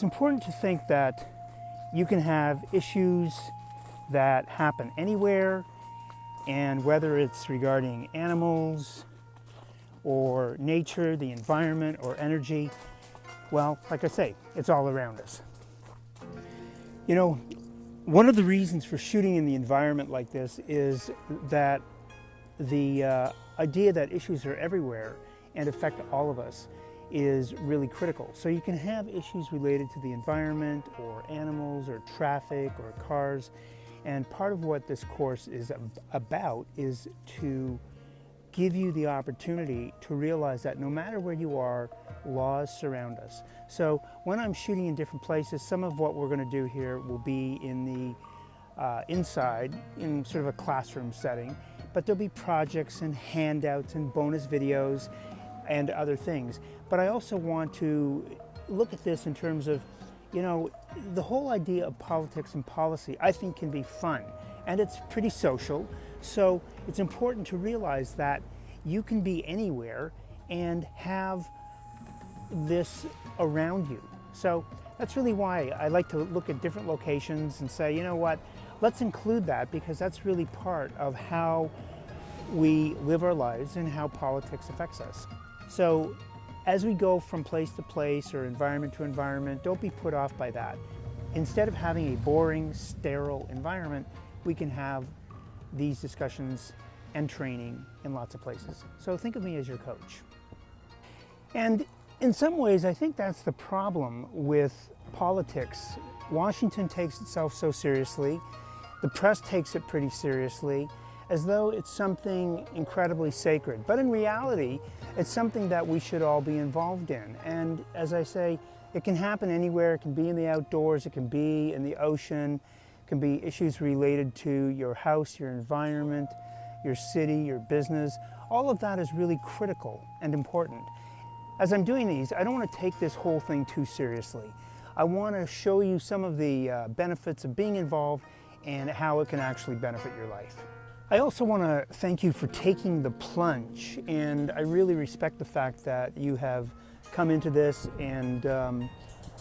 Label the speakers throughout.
Speaker 1: it's important to think that you can have issues that happen anywhere, and whether it's regarding animals or nature, the environment, or energy, well, like I say, it's all around us. You know, one of the reasons for shooting in the environment like this is that the idea that issues are everywhere and affect all of us is really critical. So you can have issues related to the environment or animals or traffic or cars. And part of what this course is about is to give you the opportunity to realize that no matter where you are, laws surround us. So when I'm shooting in different places, some of what we're going to do here will be in the inside, in sort of a classroom setting, but there'll be projects and handouts and bonus videos and other things. But I also want to look at this in terms of, you know, the whole idea of politics and policy, I think, can be fun, and it's pretty social. So it's important to realize that you can be anywhere and have this around you. So that's really why I like to look at different locations and say, you know what, let's include that, because that's really part of how we live our lives and how politics affects us. So as we go from place to place or environment to environment, don't be put off by that. Instead of having a boring, sterile environment, we can have these discussions and training in lots of places. So think of me as your coach. And in some ways, I think that's the problem with politics. Washington takes itself so seriously. The press takes it pretty seriously, as though it's something incredibly sacred. But in reality, it's something that we should all be involved in. And as I say, it can happen anywhere. It can be in the outdoors, it can be in the ocean, it can be issues related to your house, your environment, your city, your business. All of that is really critical and important. As I'm doing these, I don't want to take this whole thing too seriously. I want to show you some of the benefits of being involved and how it can actually benefit your life. I also want to thank you for taking the plunge, and I really respect the fact that you have come into this and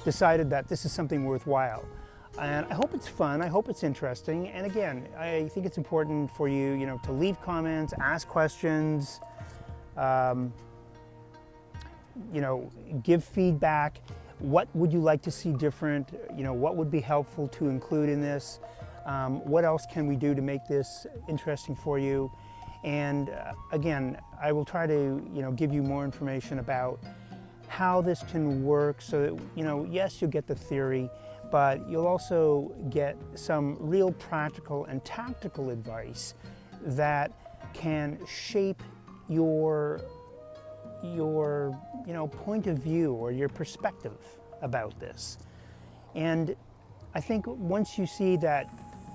Speaker 1: decided that this is something worthwhile. And I hope it's fun, I hope it's interesting, and again, I think it's important for you, to leave comments, ask questions, give feedback. What would you like to see different? What would be helpful to include in this? What else can we do to make this interesting for you? And again, I will try to give you more information about how this can work so that, yes, you'll get the theory, but you'll also get some real practical and tactical advice that can shape your point of view or your perspective about this. And I think once you see that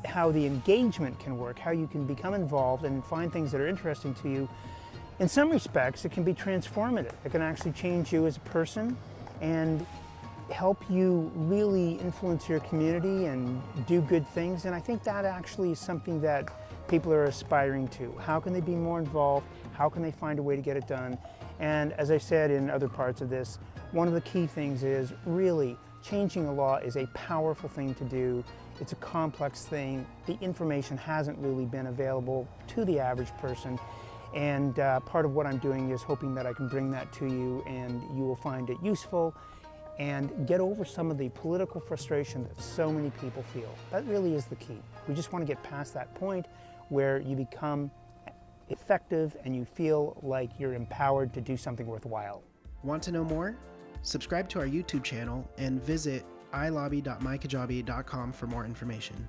Speaker 1: how the engagement can work, how you can become involved and find things that are interesting to you, in some respects it can be transformative. It can actually change you as a person and help you really influence your community and do good things. And I think that actually is something that people are aspiring to. How can they be more involved? How can they find a way to get it done? And as I said in other parts of this, one of the key things is really changing a law is a powerful thing to do. It's a complex thing. The information hasn't really been available to the average person. And part of what I'm doing is hoping that I can bring that to you and you will find it useful and get over some of the political frustration that so many people feel. That really is the key. We just want to get past that point where you become effective and you feel like you're empowered to do something worthwhile.
Speaker 2: Want to know more? Subscribe to our YouTube channel and visit ilobby.mykajabi.com for more information.